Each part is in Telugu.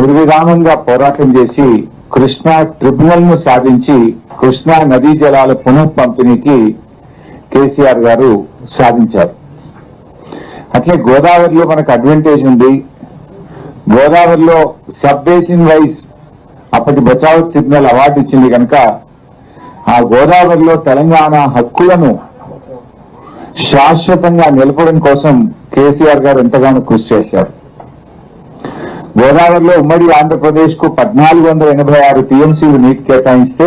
నిర్విరామంగా పోరాటం చేసి కృష్ణా ట్రిబ్యునల్ ను సాధించి కృష్ణా నదీ జలాల పునః పంపిణీకి కేసీఆర్ గారు సాధించారు. అట్లే గోదావరిలో మనకు అడ్వాంటేజ్ ఉంది. గోదావరిలో సబ్ బేసిన్ వైజ్ అప్పటి బచావ్ ట్రిబ్యునల్ అవార్డు ఇచ్చింది కనుక ఆ గోదావరిలో తెలంగాణ హక్కులను శాశ్వతంగా నిలపడం కోసం కేసీఆర్ గారు ఎంతగానో కృషి చేశారు. గోదావరిలో ఉమ్మడి ఆంధ్రప్రదేశ్ కు 1486 టీఎంసీలు నీటి కేటాయిస్తే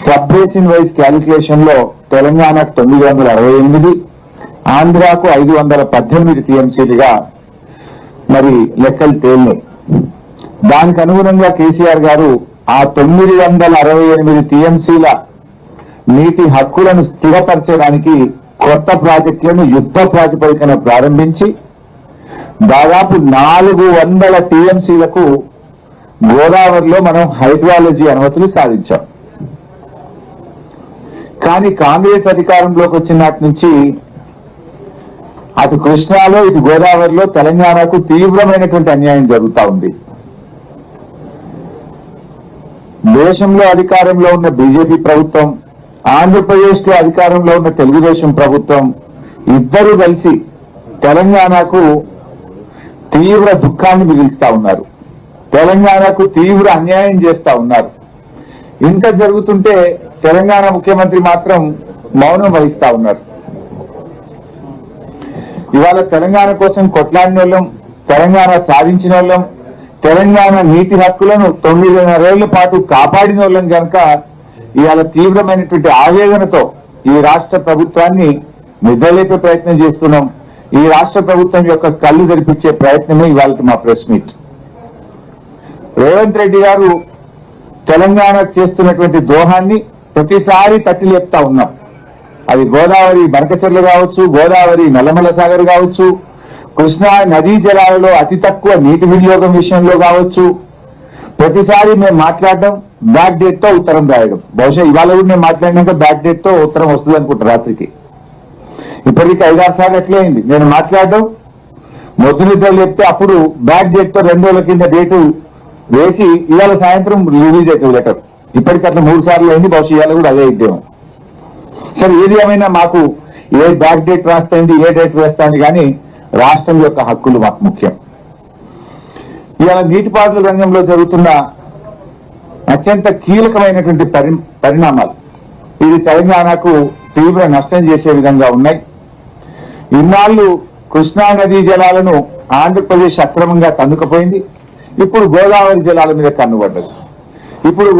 సబ్ బేసిన్ వైజ్ క్యాలిక్యులేషన్ లో తెలంగాణకు 968, ఆంధ్రాకు 518 టీఎంసీలుగా మరి లెక్కలు తేలినాయి. దానికి అనుగుణంగా కేసీఆర్ గారు ఆ 968 టీఎంసీల నీటి హక్కులను స్థిరపరచడానికి కొత్త ప్రాజెక్టులను యుద్ధ ప్రాతిపదికన ప్రారంభించి దాదాపు 400 టీఎంసీలకు గోదావరిలో మనం హైడ్రాలజీ అనుమతులు సాధించాం. కానీ కాంగ్రెస్ అధికారంలోకి వచ్చినటి నుంచి అటు కృష్ణాలో ఇటు గోదావరిలో తెలంగాణకు తీవ్రమైనటువంటి అన్యాయం జరుగుతూ ఉంది. దేశంలో అధికారంలో ఉన్న బీజేపీ ప్రభుత్వం, ఆంధ్రప్రదేశ్ లో అధికారంలో ఉన్న తెలుగుదేశం ప్రభుత్వం ఇద్దరూ కలిసి తెలంగాణకు తీవ్ర దుఃఖాన్ని మిగిలిస్తా ఉన్నారు. తెలంగాణకు తీవ్ర అన్యాయం చేస్తా ఉన్నారు. ఇంత జరుగుతుంటే తెలంగాణ ముఖ్యమంత్రి మాత్రం మౌనం వహిస్తా ఉన్నారు. ఇవాళ తెలంగాణ కోసం కొట్లాడిన వాళ్ళం, తెలంగాణ సాధించిన వాళ్ళం, తెలంగాణ నీటి హక్కులను 9.5 ఏళ్ల పాటు కాపాడిన వాళ్ళం కనుక ఇవాళ తీవ్రమైనటువంటి ఆవేదనతో ఈ రాష్ట్ర ప్రభుత్వాన్ని నిద్రలేపే ప్రయత్నం చేస్తున్నాం. ఈ రాష్ట్ర ప్రభుత్వం యొక్క కళ్ళు తెరిపించే ప్రయత్నమే ఇవాళ మా ప్రెస్ మీట్. రేవంత్ రెడ్డి గారు తెలంగాణకు చేస్తున్నటువంటి ద్రోహాన్ని ప్రతిసారి తట్టి లేపుతా ఉన్నాం. అది గోదావరి బనకచెర్ల కావచ్చు, గోదావరి నల్లమల సాగర్ కావచ్చు, కృష్ణా నదీ జలాలలో అతి తక్కువ నీటి వినియోగం విషయంలో కావచ్చు. ప్రతిసారి మేము మాట్లాడడం బ్యాక్ డేట్ తో ఉత్తరం రాయడం. బహుశా ఇవాళ కూడా నేను మాట్లాడినాక బ్యాక్ డేట్ తో ఉత్తరం వస్తుంది అనుకుంటా రాత్రికి. ఇప్పటికీ 5-6 సార్లు అట్లే అయింది. నేను మాట్లాడడం మొద్దు నిద్ర లేపితే అప్పుడు బ్యాక్ డేట్ తో 2 రోజుల కింద డేటు వేసి ఇవాళ సాయంత్రం రిలీజ్ అవుతుంది లెటర్. ఇప్పటికీ అట్లా 3 సార్లు అయింది. బహుశా ఇవాళ కూడా అదే ఇద్దాము. సరే, ఏది ఏమైనా మాకు ఏ బ్యాక్ డేట్ రాస్తుంది, ఏ డేట్ వేస్తుంది, కానీ రాష్ట్రం యొక్క హక్కులు మాకు ముఖ్యం. ఇవాళ నీటిపారుదల రంగంలో జరుగుతున్న అత్యంత కీలకమైనటువంటి పరిణామాలు ఇది తెలంగాణకు తీవ్ర నష్టం చేసే విధంగా ఉన్నాయి. ఇన్నాళ్లు కృష్ణా నదీ జలాలను ఆంధ్రప్రదేశ్ అక్రమంగా తన్నుకపోయింది. ఇప్పుడు గోదావరి జలాల మీద కన్నుపడ్డది. ఇప్పుడు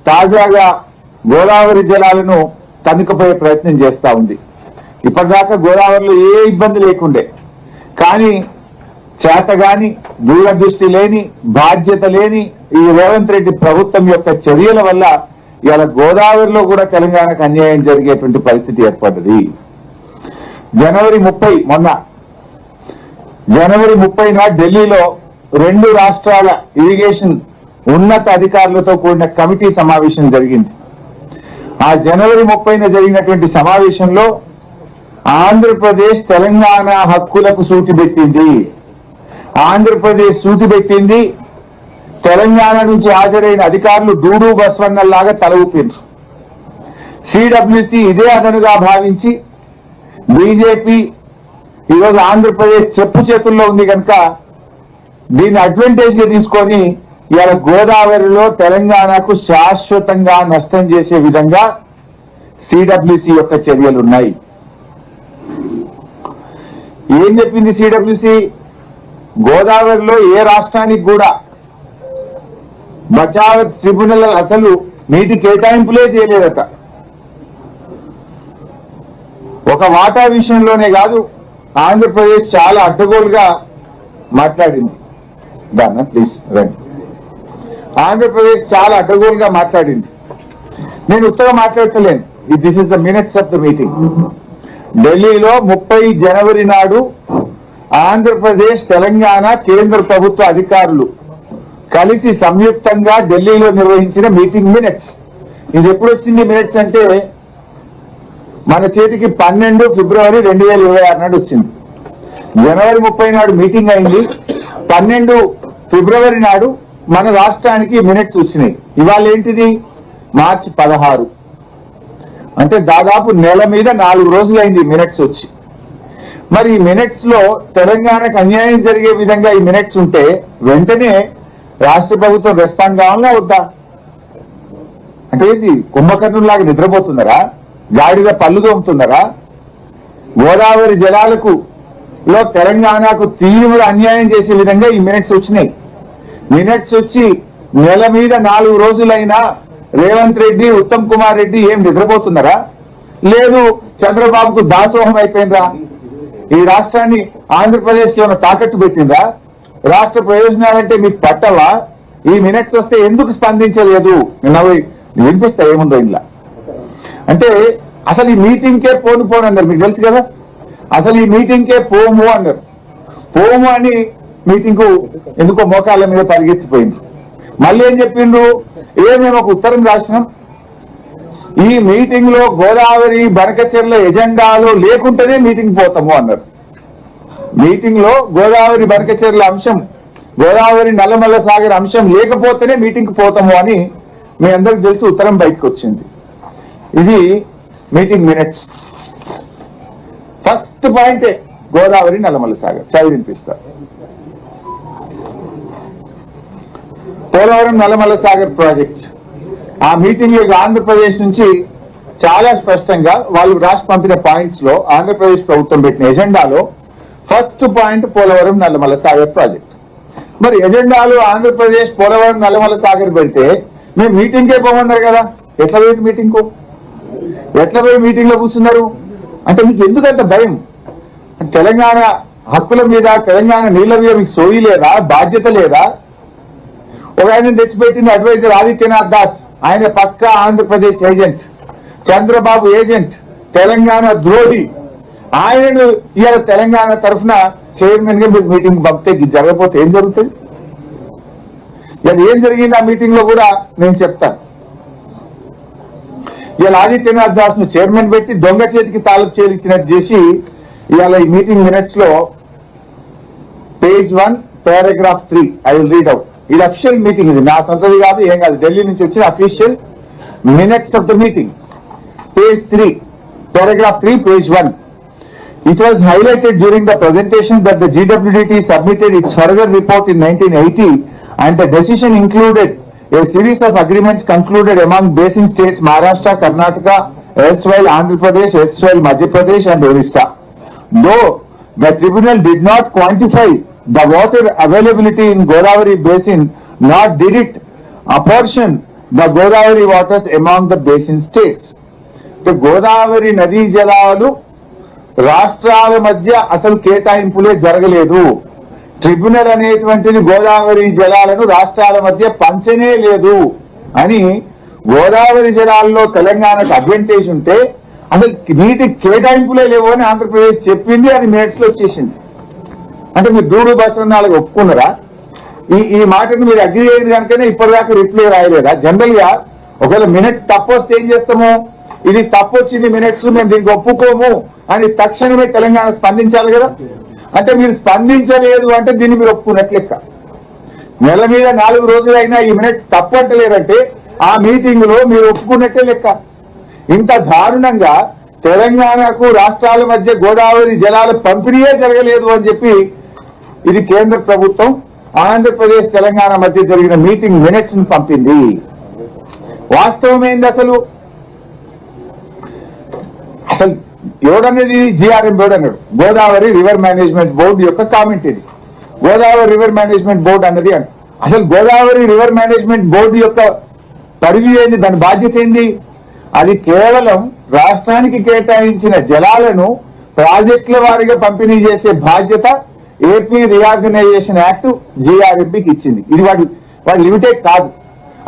తాజాగా గోదావరి జలాలను తన్నుకపోయే ప్రయత్నం చేస్తా ఉంది. ఇప్పటిదాకా గోదావరిలో ఏ ఇబ్బంది లేకుండే, కానీ చేతగాని, దూరదృష్టి లేని, బాధ్యత లేని ఈ రేవంత్ రెడ్డి ప్రభుత్వం యొక్క చర్యల వల్ల ఇవాళ గోదావరిలో కూడా తెలంగాణకు అన్యాయం జరిగేటువంటి పరిస్థితి ఏర్పడ్డది. జనవరి 30న ఢిల్లీలో 2 రాష్ట్రాల ఇరిగేషన్ ఉన్నత అధికారులతో కూడిన కమిటీ సమావేశం జరిగింది. ఆ జనవరి 30న జరిగినటువంటి సమావేశంలో ఆంధ్రప్రదేశ్ తెలంగాణ హక్కులకు సూటి పెట్టింది. ఆంధ్రప్రదేశ్ సూటి పెట్టింది. తెలంగాణ నుంచి హాజరైన అధికారులు డూడు బస్వన్నల్లాగా తల ఊపిండ్రు. సిడబ్ల్యూసి ఇదే అదనుగా భావించి బీజేపీ ఈరోజు ఆంధ్రప్రదేశ్ చెప్పు చేతుల్లో ఉంది కనుక దీన్ని అడ్వాంటేజ్ గా తీసుకొని ఇవాళ గోదావరిలో తెలంగాణకు శాశ్వతంగా నష్టం చేసే విధంగా సిడబ్ల్యూసి యొక్క చర్యలున్నాయి. ఏం చెప్పింది సిడబ్ల్యూసి? గోదావరిలో ఏ రాష్ట్రానికి కూడా బచావ్ ట్రిబ్యునల్ అసలు నీటి కేటాయింపులే చేయలేదట. ఒక వాటా విషయంలోనే కాదు, ఆంధ్రప్రదేశ్ చాలా అడ్డగోలుగా మాట్లాడింది. దాన్ని ప్లీజ్ రండి. ఆంధ్రప్రదేశ్ చాలా అడ్డగోలుగా మాట్లాడింది. నేను ఉత్తరం మాట్లాడతలేను. This is the minutes of the meeting. ఢిల్లీలో 30 జనవరి నాడు ఆంధ్రప్రదేశ్, తెలంగాణ కేంద్ర ప్రభుత్వ అధికారులు కలిసి సంయుక్తంగా ఢిల్లీలో నిర్వహించిన మీటింగ్ మినిట్స్. ఇది ఎప్పుడు వచ్చింది మినిట్స్ అంటే మన చేతికి 12 ఫిబ్రవరి 2026 నాడు వచ్చింది. జనవరి 30 నాడు మీటింగ్ అయింది. 12 ఫిబ్రవరి నాడు మన రాష్ట్రానికి మినిట్స్ వచ్చినాయి. ఇవాళ ఏంటిది? మార్చి 16. అంటే దాదాపు నెల మీద 4 రోజులైంది మినిట్స్ వచ్చి. మరి ఈ మినిట్స్ లో తెలంగాణకు అన్యాయం జరిగే విధంగా ఈ మినిట్స్ ఉంటే వెంటనే రాష్ట్ర ప్రభుత్వం రెస్పాండ్ కావాలా వద్దా? అంటే ఇది కుంభకర్ణులాగా నిద్రపోతున్నారా? గాడిద పళ్ళు తోముతున్నారా? గోదావరి జలాలకు లో తెలంగాణకు తీవ్ర అన్యాయం చేసే విధంగా ఈ మినిట్స్ వచ్చినాయి. మినిట్స్ వచ్చి నెల మీద 4 రోజులైనా రేవంత్ రెడ్డి, ఉత్తమ్ కుమార్ రెడ్డి ఏం నిద్రపోతున్నారా? లేదు చంద్రబాబుకు దాసోహం అయిపోయిందా? ఈ రాష్ట్రాన్ని ఆంధ్రప్రదేశ్ కి ఏమైనా తాకట్టు పెట్టిందా? రాష్ట్ర ప్రయోజనాలంటే మీకు పట్టవా? ఈ మినిట్స్ వస్తే ఎందుకు స్పందించలేదు? వినిపిస్తా ఏముందో ఇలా. అంటే అసలు ఈ మీటింగ్ కే పోను అన్నారు. మీకు తెలుసు కదా, అసలు ఈ మీటింగ్ కే పోము అన్నారు. పోము అని మీటింగ్ కు ఎందుకో మోకాళ్ళ మీద పరిగెత్తిపోయింది. మళ్ళీ ఏం చెప్పిండ్రు? మేము ఒక ఉత్తరం రాసినాం, ఈ మీటింగ్ లో గోదావరి బనకచెర్ల ఎజెండాలో లేకుంటేనే మీటింగ్ పోతాము అన్నారు. మీటింగ్ లో గోదావరి బనకచెర్ల అంశం, గోదావరి నల్లమల్ల సాగర్ అంశం లేకపోతేనే మీటింగ్ పోతాము అని మీ అందరికి తెలిసి ఉత్తరం బయటకు వచ్చింది. ఇది మీటింగ్ మినిట్స్. ఫస్ట్ పాయింటే గోదావరి నల్లమల్ల సాగర్. చదివి వినిపిస్తారు. పోలవరం నల్లమల్ల సాగర్ ప్రాజెక్ట్ ఆ మీటింగ్ లో ఆంధ్రప్రదేశ్ నుంచి చాలా స్పష్టంగా వాళ్ళు రాష్ట్ర పంపిన పాయింట్స్ లో ఆంధ్రప్రదేశ్ ప్రభుత్వం పెట్టిన ఎజెండాలో first point Polavaram Nallamala Sagar project. మరి ఎజెండాలో ఆంధ్రప్రదేశ్ పోలవరం నల్లమల్ల సాగర్ పెడితే మేము మీటింగ్కే పోమన్నారు కదా, ఎట్లా పోయింది మీటింగ్ కు? ఎట్లా పోయి మీటింగ్ లో కూర్చున్నారు? అంటే మీకు ఎందుకంత భయం? తెలంగాణ హక్కుల మీద, తెలంగాణ నీళ్ల మీద మీకు సోయి లేదా, బాధ్యత లేదా? ఒక ఆయన తెచ్చిపెట్టిన అడ్వైజర్ ఆదిత్యనాథ్ దాస్, ఆయన పక్కా ఆంధ్రప్రదేశ్ ఏజెంట్, చంద్రబాబు ఏజెంట్, తెలంగాణ ద్రోహి. ఆయనను ఇవాళ తెలంగాణ తరఫున చైర్మన్ గా మీరు మీటింగ్ పంపితే జరగకపోతే ఏం జరుగుతుంది? ఇలా ఏం జరిగింది ఆ మీటింగ్ లో కూడా నేను చెప్తాను. ఇవాళ ఆదిత్యనాథ్ దాస్ ను చైర్మన్ పెట్టి దొంగ చేతికి తాలూకు చేయించినట్టు చేసి ఇవాళ ఈ మీటింగ్ మినిట్స్ లో page 1 paragraph 3 I will read out. ఇది అఫీషియల్ మీటింగ్, ఇది నా సొంతది కాదు, ఏం కాదు, ఢిల్లీ నుంచి వచ్చిన official minutes of the meeting. Page 3 paragraph 3 page 1. It was highlighted during the presentation that the GWDT submitted its further report in 1980 and the decision included a series of agreements concluded among basin states Maharashtra, Karnataka, erstwhile Andhra Pradesh, erstwhile Madhya Pradesh and Orissa. Though the tribunal did not quantify the water availability in Godavari basin, nor did it apportion the Godavari waters among the basin states. The Godavari Nadi Jalalu రాష్ట్రాల మధ్య అసలు కేటాయింపులే జరగలేదు. ట్రిబ్యునల్ అనేటువంటిది గోదావరి జలాలను రాష్ట్రాల మధ్య పంచనే లేదు అని గోదావరి జలాల్లో తెలంగాణకు అడ్వాంటేజ్ ఉంటే అసలు నీటి కేటాయింపులే లేవు అని ఆంధ్రప్రదేశ్ చెప్పింది. అది మినిట్స్ లో వచ్చేసింది. అంటే మీరు దూడు బసవన్నాళ్ళకి ఒప్పుకున్నారా? ఈ మాటను మీరు అగ్రి అయ్యింది కనుకనే ఇప్పటిదాకా రిప్లై రాయలేదా? జనరల్ గా ఒకవేళ మినిట్స్ తప్పు వస్తే ఏం చేస్తాము? ఇది తప్పు వచ్చింది మినిట్స్, మేము దీనికి ఒప్పుకోము అని తక్షణమే తెలంగాణ స్పందించాలి కదా. అంటే మీరు స్పందించలేదు అంటే దీన్ని మీరు ఒప్పుకున్నట్లు లెక్క. నెల మీద 4 రోజులైనా ఈ మినిట్స్ తప్పు అంటలేరంటే ఆ మీటింగ్ లో మీరు ఒప్పుకున్నట్టే లెక్క. ఇంత దారుణంగా తెలంగాణకు రాష్ట్రాల మధ్య గోదావరి జలాల పంపిణీయే జరగలేదు అని చెప్పి ఇది కేంద్ర ప్రభుత్వం ఆంధ్రప్రదేశ్ తెలంగాణ మధ్య జరిగిన మీటింగ్ మినిట్స్ ని పంపింది. వాస్తవం ఏంది అసలు? అసలు ఎవడనేది GRM బోర్డు అన్నాడు. గోదావరి రివర్ మేనేజ్మెంట్ బోర్డు యొక్క కామెంట్ ఇది. గోదావరి రివర్ మేనేజ్మెంట్ బోర్డు అన్నది అని. అసలు గోదావరి రివర్ మేనేజ్మెంట్ బోర్డు యొక్క పరిధి ఏంది? దాని బాధ్యత ఏంది? అది కేవలం రాష్ట్రానికి కేటాయించిన జలాలను ప్రాజెక్టుల వారీగా పంపిణీ చేసే బాధ్యత ఏపీ రీఆర్గనైజేషన్ యాక్ట్ GRMకి ఇచ్చింది. ఇది వాడి లిమిటెడ్ కాదు.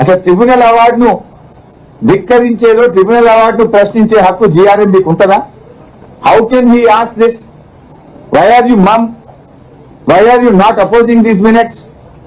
అసలు ట్రిబ్యునల్ అవార్డును ధిక్కరించేదో, ట్రిబ్యునల్ అవార్డును ప్రశ్నించే హక్కు GRMకి ఉంటుందా? How can he ask this? Why are you mum? Why are you not opposing these minutes?